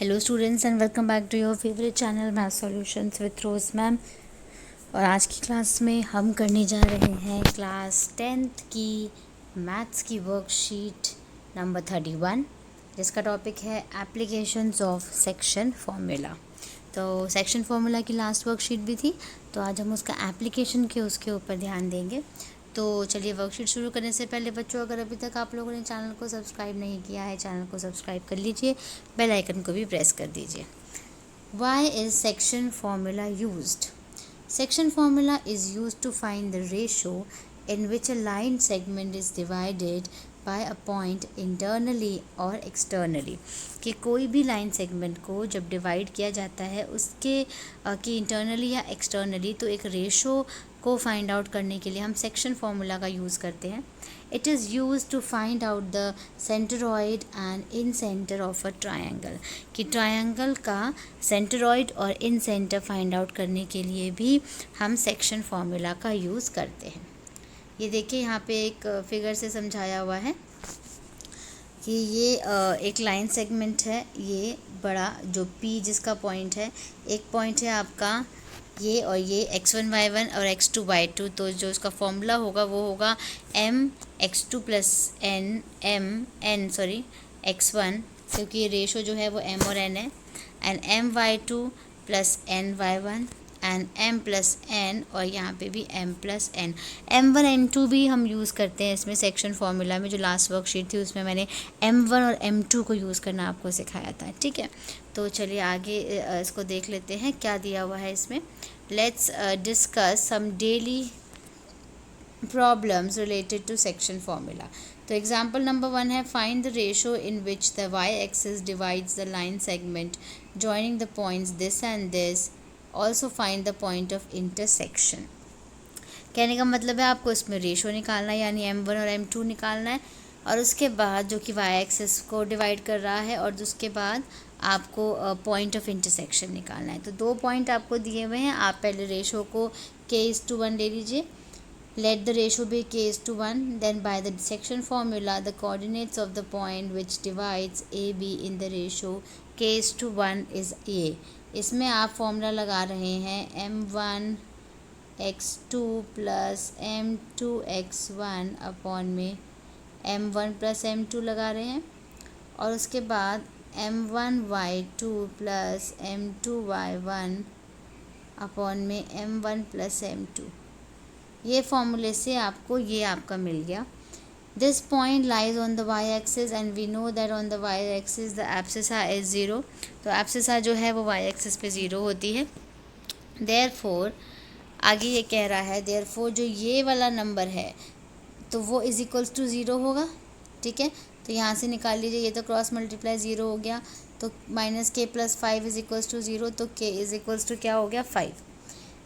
Hello students and welcome back to your favourite channel math solutions with Rose ma'am. और आज की class में हम करने जा रहे हैं क्लास 10th की मैथ्स की वर्कशीट नंबर 31, जिसका टॉपिक है एप्लीकेशंस ऑफ सेक्शन फार्मूला। तो सेक्शन फार्मूला की लास्ट वर्कशीट भी थी, तो आज हम उसका एप्लीकेशन के उसके ऊपर ध्यान देंगे। तो चलिए वर्कशीट शुरू करने से पहले बच्चों, अगर अभी तक आप लोगों ने चैनल को सब्सक्राइब नहीं किया है, चैनल को सब्सक्राइब कर लीजिए, बेल आइकन को भी प्रेस कर दीजिए। Why is section formula used? Section formula is used to find the ratio in which a line segment is divided by a point internally or externally। कि कोई भी लाइन सेगमेंट को जब divide किया जाता है उसके कि इंटरनली या एक्सटर्नली, तो एक रेशो को फाइंड आउट करने के लिए हम सेक्शन फार्मूला का यूज़ करते हैं। It is use to find out the centroid and incentre of a triangle. कि ट्रायंगल का सेंटरॉइड और इन सेंटर फाइंड आउट करने के लिए भी हम सेक्शन फार्मूला का यूज़ करते हैं। ये देखिए यहाँ पे एक फिगर से समझाया हुआ है कि ये एक लाइन सेगमेंट है, ये बड़ा जो P जिसका पॉइंट है, एक पॉइंट है आपका ये, और ये x1 y1 और x2 y2। तो जो इसका फॉर्मूला होगा वो होगा mx2 प्लस x1, क्योंकि ये रेशो जो है वो m और n है, and my2 plus ny1 and m plus n, और यहाँ पे भी m plus n। m1 m2 भी हम यूज़ करते हैं इसमें सेक्शन फार्मूला में। जो लास्ट वर्कशीट थी उसमें मैंने m1 और m2 को यूज़ करना आपको सिखाया था, ठीक है। तो चलिए आगे इसको देख लेते हैं क्या दिया हुआ है इसमें। Let's discuss some daily problems related to section formula. तो एग्जाम्पल नंबर 1 है, find the ratio in which the y axis divides the line segment joining the points this and this, also find the point of intersection. कहने का मतलब है आपको इसमें ratio निकालना है, यानी m1 और m2 निकालना है, और उसके बाद जो कि y एक्सिस को डिवाइड कर रहा है, और उसके बाद आपको पॉइंट ऑफ इंटरसेक्शन निकालना है। तो दो पॉइंट आपको दिए हुए हैं, आप पहले रेशो को k:1 ले लीजिए। Let the ratio be k:1, then by the section formula the coordinates of the point which divides AB in the ratio k:1 is A। इसमें आप फॉर्मूला लगा रहे हैं m1 x2 plus m2 x1 upon में m1 plus m2 लगा रहे हैं, और उसके बाद m1 y2 plus m2 y1 upon में m1 प्लस m2। ये फॉर्मूले से आपको ये आपका मिल गया। This point lies on the Y axis and we know that on the Y axis the abscissa is zero. तो एब्सिसा जो है वो वाई एक्सिस पे ज़ीरो होती है। देयरफॉर आगे ये कह रहा है, देयरफॉर जो ये वाला नंबर है तो वो इज़ इक्वल्स टू ज़ीरो होगा, ठीक है। तो यहाँ से निकाल लीजिए, ये तो क्रॉस मल्टीप्लाई ज़ीरो हो गया, तो minus k plus 5 is equals to zero, तो k इज़ इक्वल्स टू क्या हो गया 5।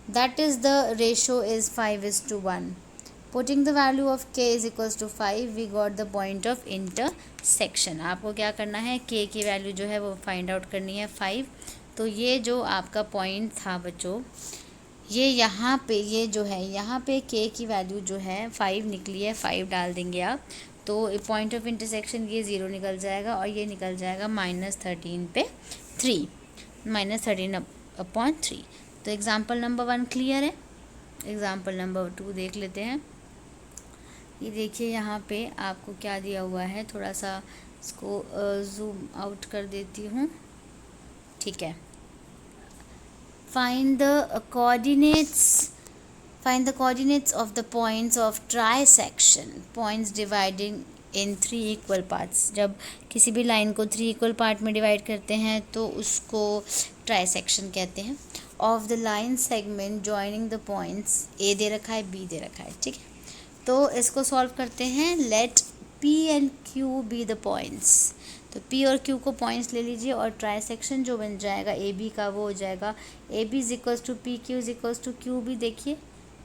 That is the ratio is 5:1. Putting the value of k is equals to 5, we got the point of intersection। आपको क्या करना है, k की value जो है वो फाइंड आउट करनी है 5। तो ये जो आपका पॉइंट था बच्चों, ये यहाँ पे ये जो है यहाँ पे k की वैल्यू जो है 5 निकली है, 5 डाल देंगे आप, तो पॉइंट ऑफ इंटरसेक्शन ये 0 निकल जाएगा, और ये निकल जाएगा -13 पे 3, -13/3। तो एग्ज़ाम्पल नंबर 1 क्लियर है। एग्ज़ाम्पल नंबर 2 देख लेते हैं। ये देखिए यहाँ पे आपको क्या दिया हुआ है, थोड़ा सा इसको जूम आउट कर देती हूँ, ठीक है। Find the coordinates of the points of trisection, points dividing in 3 equal parts. जब किसी भी लाइन को 3 इक्वल पार्ट में डिवाइड करते हैं तो उसको ट्राइसेक्शन कहते हैं। Of the line segment joining the points, A दे रखा है, बी दे रखा है, ठीक है। तो इसको सॉल्व करते हैं। Let P and Q be the points. तो पी और क्यू को पॉइंट्स ले लीजिए, और ट्राइसेक्शन जो बन जाएगा ए बी का वो हो जाएगा A B is equals to P Q is equals to Q B. देखिए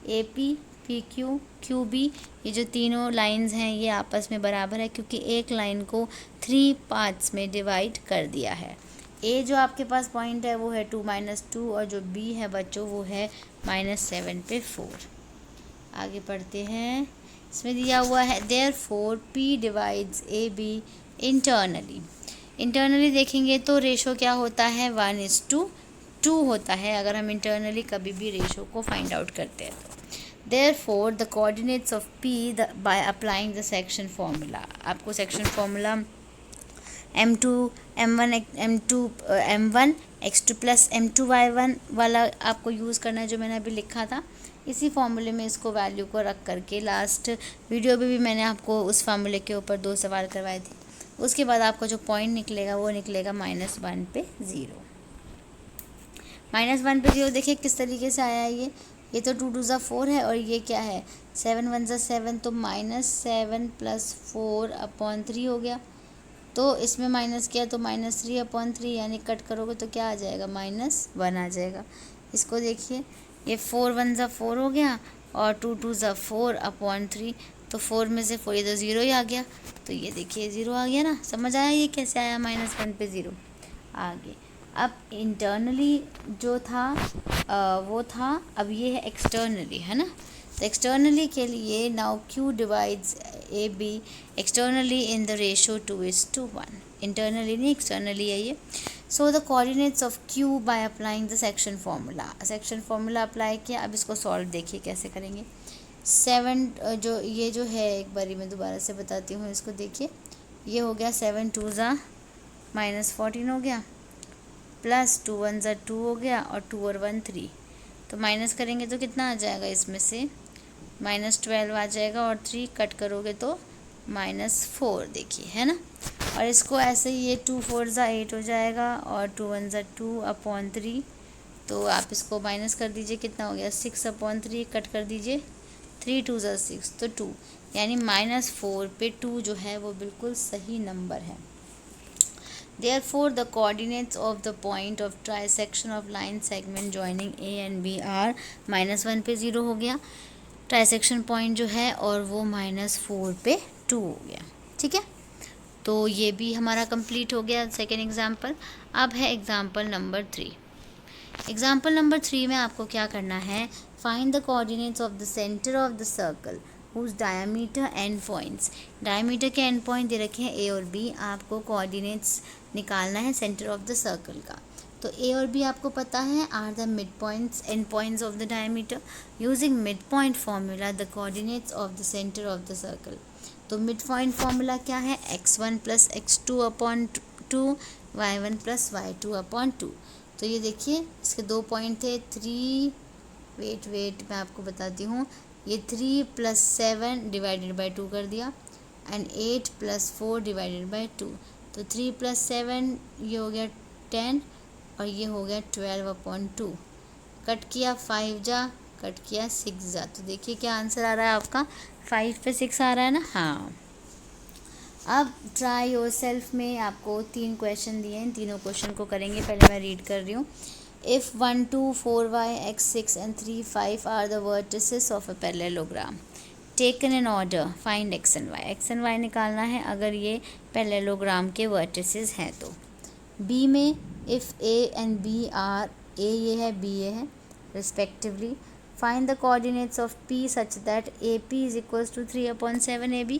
A P P Q Q B, ये जो तीनों लाइंस हैं ये आपस में बराबर है, क्योंकि एक लाइन को 3 पार्ट्स में डिवाइड कर दिया है। ए जो आपके पास पॉइंट है वो है 2 - 2, और जो बी है बच्चों वो है -7 पे 4। आगे पढ़ते हैं। इसमें दिया हुआ है therefore P divides A B internally. Internally देखेंगे तो रेशो क्या होता है 1:2 होता है अगर हम इंटरनली कभी भी रेशो को फाइंड आउट करते हैं तो। Therefore the coordinates of P by applying the section formula, आपको section formula m2 m1 m2 m1 x2 plus m2 y1 वाला आपको यूज़ करना है जो मैंने अभी लिखा था। इसी फॉर्मूले में इसको वैल्यू को रख करके लास्ट वीडियो में भी मैंने आपको उस फार्मूले के ऊपर 2 सवाल करवाए थे। उसके बाद आपका जो पॉइंट निकलेगा वो निकलेगा -1 पे 0। -1 पे 0 देखिए किस तरीके से आया है ये तो 2 2 4 है और ये क्या है 7 1 7 तो -7 + 4/3 हो गया। तो इसमें माइनस किया तो -3/3 यानी कट करोगे तो क्या आ जाएगा -1 आ जाएगा। इसको देखिए ये 4 1 4 हो गया और 2 2 4/3 तो 4 में से 4 ये तो 0 ही आ गया। तो ये देखिए 0 आ गया ना, समझ आया ये कैसे आया -1 पे 0। आगे अब इंटरनली जो था वो था, अब ये है एक्सटर्नली, है ना। तो एक्सटर्नली के लिए now Q divides AB externally in the ratio 2:1। Internally नहीं एक्सटर्नली है ये। So the coordinates of Q by applying the section formula apply किया। अब इसको सॉल्व देखिए कैसे करेंगे। 7 जो है एक बारी मैं दोबारा से बताती हूँ इसको, देखिए ये हो गया 7 2 -14 हो गया प्लस 2 1 2 हो गया और 2 और 1 3। तो माइनस करेंगे तो कितना आ जाएगा, इसमें से -12 आ जाएगा और 3 कट करोगे तो -4 देखिए, है ना। और इसको ऐसे ही ये 2 4 8 हो जाएगा और 2 1 2/3। तो आप इसको माइनस कर दीजिए, कितना हो गया 6/3, कट कर दीजिए 3 2 6 तो 2, यानी -4 पे 2 जो है वो बिल्कुल सही नंबर है। Therefore, the coordinates of the point of trisection of line segment joining A and B are -1 पे 0 हो गया ट्राइसेक्शन पॉइंट जो है, और वो -4 पे 2 हो गया। ठीक है, तो ये भी हमारा कंप्लीट हो गया सेकेंड एग्जाम्पल। अब है एग्जाम्पल नंबर 3। एग्जाम्पल नंबर 3 में आपको क्या करना है, find the coordinates of the centre of the circle whose diameter and points. Diameter के एंड पॉइंट दे रखे हैं A और B, आपको कोऑर्डिनेट्स निकालना है सेंटर ऑफ द सर्कल का। तो A और B आपको पता है are the mid points and points of the diameter. Using mid point formula the coordinates of the centre of the circle. तो मिड पॉइंट फॉर्मूला क्या है, x1 + x2/2 y1 + y2/2। तो ये देखिए इसके 2 पॉइंट थे 3, वेट मैं आपको बताती हूँ, ये 3 + 7 / 2 कर दिया एंड 8 + 4 / 2। तो 3 + 7 ये हो गया 10 और ये हो गया 12/2। कट किया 5 कट किया 6 तो देखिए क्या आंसर आ रहा है आपका 5 पे 6 आ रहा है ना। हाँ, अब ट्राई योर सेल्फ में आपको 3 क्वेश्चन दिए हैं, तीनों क्वेश्चन को करेंगे। पहले मैं रीड कर रही हूँ। If 1 2 4 y x 6 and 3 5 are the vertices of a parallelogram taken in order, find x and y। x and y निकालना है अगर ये पैरेललोग्राम के vertices हैं तो। b में if a and b are, a ये है b ये है respectively, find the coordinates of p such that ap is equals to 3/7 ab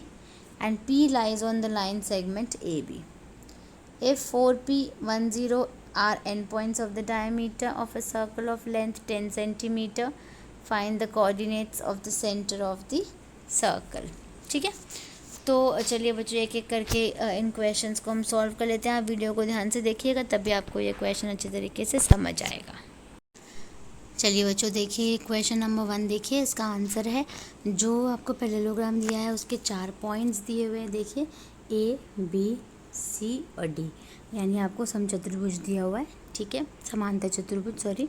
and p lies on the line segment ab। If 4p 1 0 are endpoints of the diameter of a circle of length 10 centimeter, find the coordinates of the center of the circle। ठीक है, तो चलिए बच्चों एक एक करके इन questions को हम सॉल्व कर लेते हैं। आप वीडियो को ध्यान से देखिएगा तभी आपको ये क्वेश्चन अच्छे तरीके से समझ आएगा। चलिए बच्चों देखिए क्वेश्चन नंबर 1 देखिए, इसका आंसर है जो आपको पैरेललोग्राम दिया है उसके 4 पॉइंट्स दिए हुए हैं। देखिए A B C और D, यानी आपको समचतुर्भुज दिया हुआ है। ठीक है, समांतर चतुर्भुज सॉरी।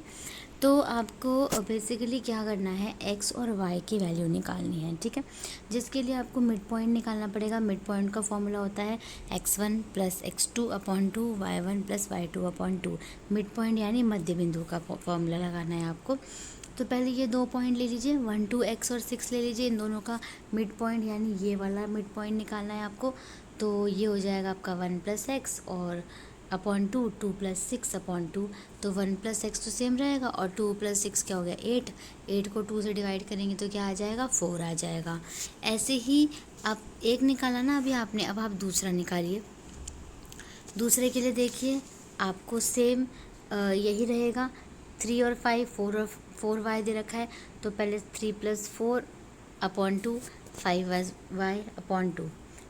तो आपको बेसिकली क्या करना है, x और y की वैल्यू निकालनी है। ठीक है, जिसके लिए आपको मिड पॉइंट निकालना पड़ेगा। मिड पॉइंट का फॉर्मूला होता है x1 + x2/2 y1 + y2/2। Mid point यानी मध्य बिंदु का फॉर्मूला लगाना है आपको। तो पहले ये 2 पॉइंट ले लीजिए, 1 2 x और 6 ले लीजिए, इन दोनों का मिड पॉइंट यानी ये वाला मिड पॉइंट निकालना है आपको। तो ये हो जाएगा आपका 1 + x और /2 2 + 6/2। तो 1 + x तो सेम रहेगा और 2 + 6 क्या हो गया 8। 8 को 2 से डिवाइड करेंगे तो क्या आ जाएगा 4 आ जाएगा। ऐसे ही अब एक निकाला ना अभी आपने, अब आप दूसरा निकालिए। दूसरे के लिए देखिए आपको सेम यही रहेगा, 3 और 5, 4 वाई दे रखा है, तो पहले 3 + 4 अपॉन 2, 5 वाई अपॉन 2,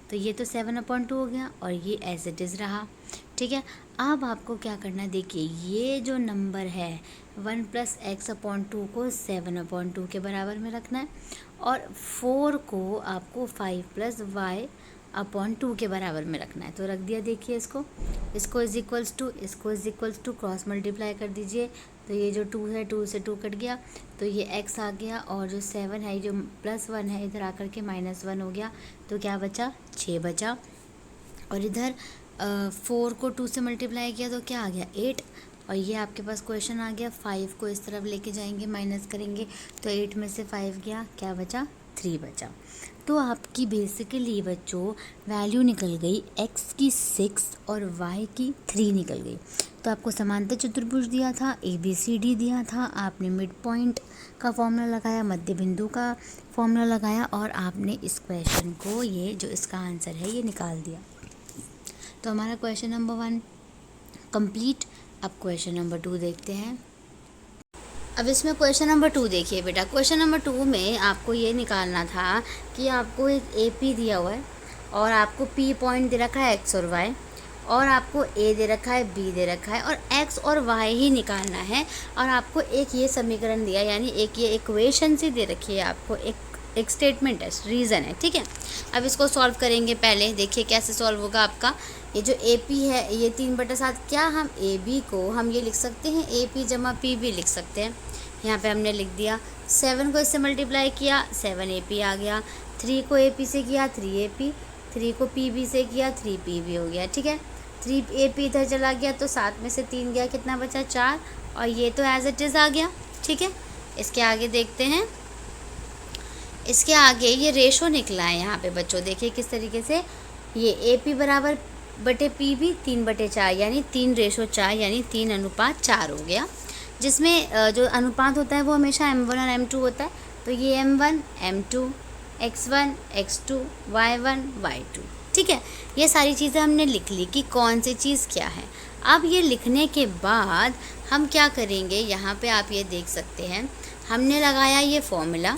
तो ये तो 7 अपॉन 2 हो गया और ये एज इट इज़ रहा। ठीक है, अब आपको क्या करना है, देखिए ये जो नंबर है 1 + x अपॉन 2 को 7 अपॉन 2 के बराबर में रखना है और 4 को आपको 5 + y अपॉन 2 के बराबर में रखना है। तो रख दिया, देखिए इसको is equals to cross multiply कर दीजिए, तो ये जो 2 है 2 से 2 कट गया, तो ये x आ गया और जो 7 है जो +1 है इधर आकर के -1 हो गया, तो क्या बचा, 6 बचा। और इधर 4 को 2 से मल्टीप्लाई किया तो क्या आ गया, 8। और ये आपके पास क्वेश्चन आ गया, 5 को इस तरफ लेके जाएंगे, माइनस करेंगे, तो 8 में से 5 गया, क्या बचा, 3 बचा। तो आपकी बेसिकली बच्चों वैल्यू निकल गई x की 6 और y की 3 निकल गई। तो आपको समांतर चतुर्भुज दिया था, ABCD दिया था, आपने मिड पॉइंट का फॉर्मूला लगाया, मध्य बिंदु का फॉर्मूला लगाया और आपने इस क्वेश्चन को, ये जो इसका आंसर है ये निकाल दिया। तो हमारा क्वेश्चन नंबर 1 कंप्लीट। अब क्वेश्चन नंबर 2 देखते हैं। अब इसमें क्वेश्चन नंबर 2 देखिए बेटा, क्वेश्चन नंबर 2 में आपको ये निकालना था कि आपको एक AP दिया हुआ है और आपको P पॉइंट दे रखा है x और y, और आपको A दे रखा है, B दे रखा है और x और y ही निकालना है। और आपको एक ये समीकरण दिया, यानी एक ये इक्वेशन सी दे रखी है आपको, एक स्टेटमेंट है, रीज़न है। ठीक है, अब इसको सॉल्व करेंगे। पहले देखिए कैसे सॉल्व होगा आपका। ये जो AP है ये 3/7, क्या हम AB को हम ये लिख सकते हैं, AP = PB लिख सकते हैं। यहाँ पे हमने लिख दिया, 7 को इससे मल्टीप्लाई किया, 7AP आ गया, 3 को AP से किया, 3AP, 3 को PB से किया, 3PB हो गया। ठीक है, 3AP इधर चला गया तो 7 में से 3 गया, कितना बचा, 4, और ये तो एज इट इज़ आ गया। ठीक है, इसके आगे देखते हैं। इसके आगे ये रेशो निकला है यहाँ पे बच्चों, देखिए किस तरीके से, ये AP = PB 3/4, यानी 3:4, यानी 3:4 हो गया, जिसमें जो अनुपात होता है वो हमेशा M1 और M2 होता है। तो ये M1 M2, X1 X2, Y1 Y2। ठीक है, ये सारी चीज़ें हमने लिख ली कि कौन सी चीज़ क्या है। अब ये लिखने के बाद हम क्या करेंगे, यहाँ पे आप ये देख सकते हैं, हमने लगाया ये फॉर्मूला,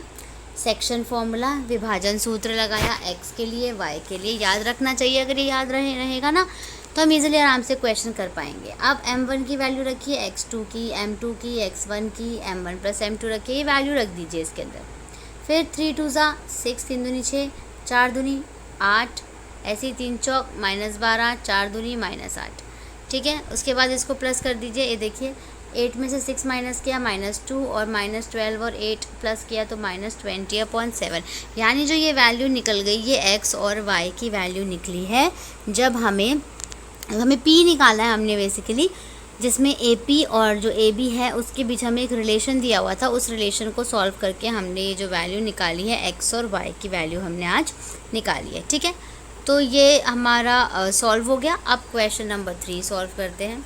सेक्शन फॉर्मूला, विभाजन सूत्र लगाया, x के लिए y के लिए, याद रखना चाहिए। अगर ये याद रहेगा ना तो हम इजीली आराम से क्वेश्चन कर पाएंगे। अब m1 की वैल्यू रखिए, x2 की, m2 की, x1 की, m1 + m2 रखिए, ये वैल्यू रख दीजिए इसके अंदर। फिर 3 × 2 = 6, 3 दूनी 6, 4 दूनी 8, ऐसे ही 3 चौक -12, 4 दूनी -8। ठीक है, उसके बाद इसको प्लस कर दीजिए। ये देखिए 8 में से 6 माइनस किया, -2, और -12 और 8 प्लस किया तो -20/7, यानी जो ये वैल्यू निकल गई ये x और y की वैल्यू निकली है। जब हमें P निकाला है हमने बेसिकली, जिसमें AP और जो AB है उसके बीच हमें एक रिलेशन दिया हुआ था, उस रिलेशन को सॉल्व करके हमने ये जो वैल्यू निकाली है x और y की वैल्यू हमने आज निकाली है। ठीक है, तो ये हमारा सॉल्व हो गया। अब क्वेश्चन नंबर 3 सॉल्व करते हैं।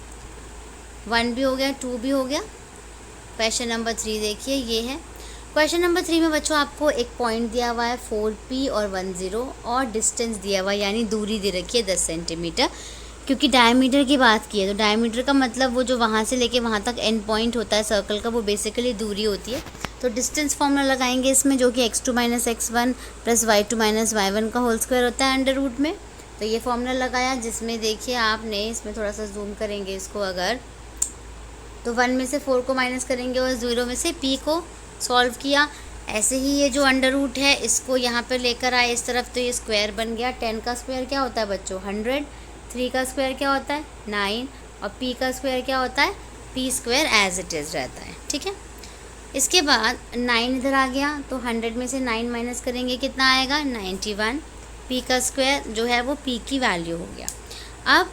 1 भी हो गया, 2 भी हो गया। क्वेश्चन नंबर 3 देखिए, ये है क्वेश्चन नंबर 3 में बच्चों आपको एक पॉइंट दिया हुआ है 4P और 10 और डिस्टेंस दिया हुआ है, यानी दूरी दे रखी है 10 सेंटीमीटर। क्योंकि डायमीटर की बात की है तो डायमीटर का मतलब वो जो वहाँ से लेके वहाँ तक एंड पॉइंट होता है सर्कल का, वो बेसिकली दूरी होती है। तो डिस्टेंस फॉर्मूला लगाएंगे इसमें, जो कि x2 - x1 + y2 - y1 का होल स्क्वायर होता है अंडर रूट में। तो ये फॉर्मूला लगाया, जिसमें देखिए आपने इसमें थोड़ा सा जूम करेंगे इसको अगर, तो 1 में से 4 को माइनस करेंगे और 0 में से P को सॉल्व किया। ऐसे ही ये जो अंडर रूट है इसको यहाँ पर लेकर आए इस तरफ, तो ये स्क्वायर बन गया। 10 का स्क्वायर क्या होता है बच्चों, 100, 3 का स्क्वायर क्या होता है, 9, और P का स्क्वायर क्या होता है, P² एज इट इज़ रहता है। ठीक है, इसके बाद 9 इधर आ गया, तो 100 में से 9 माइनस करेंगे, कितना आएगा, 91। P का स्क्वायर जो है वो P की वैल्यू हो गया। अब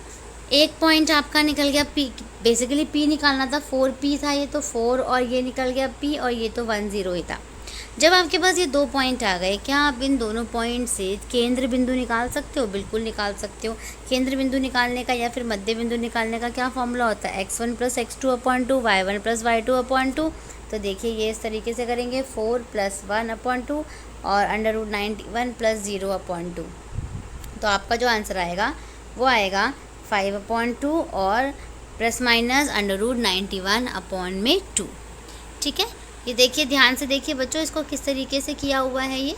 एक पॉइंट आपका निकल गया P, बेसिकली P निकालना था, 4P था ये, तो 4 और ये निकल गया P, और ये तो 10 ही था। जब आपके पास ये 2 पॉइंट आ गए, क्या आप इन दोनों पॉइंट से केंद्र बिंदु निकाल सकते हो, बिल्कुल निकाल सकते हो। केंद्र बिंदु निकालने का या फिर मध्य बिंदु निकालने का क्या फॉर्मूला होता है, x1 + x2/2, y1 + y2/2। तो देखिए ये इस तरीके से करेंगे, 4 + 1/2 और √91 + 0/2। तो आपका जो आंसर आएगा वो आएगा 5/2 और प्लस माइनस √91/2। ठीक है, ये देखिए, ध्यान से देखिए बच्चों, इसको किस तरीके से किया हुआ है। ये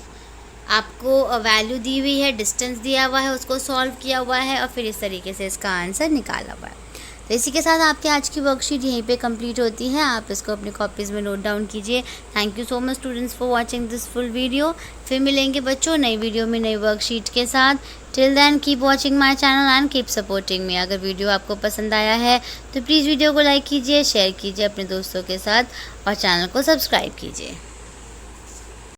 आपको वैल्यू दी हुई है, डिस्टेंस दिया हुआ है, उसको सॉल्व किया हुआ है और फिर इस तरीके से इसका आंसर निकाला हुआ है। तो इसी के साथ आपकी आज की वर्कशीट यहीं पे कंप्लीट होती है। आप इसको अपनी कॉपीज़ में नोट डाउन कीजिए। Thank you so much students for watching this full video. फिर मिलेंगे बच्चों नई वीडियो में नई वर्कशीट के साथ। Till then keep watching my channel and keep supporting me. अगर वीडियो आपको पसंद आया है तो प्लीज़ वीडियो को लाइक कीजिए, शेयर कीजिए अपने दोस्तों के साथ और चैनल को सब्सक्राइब कीजिए।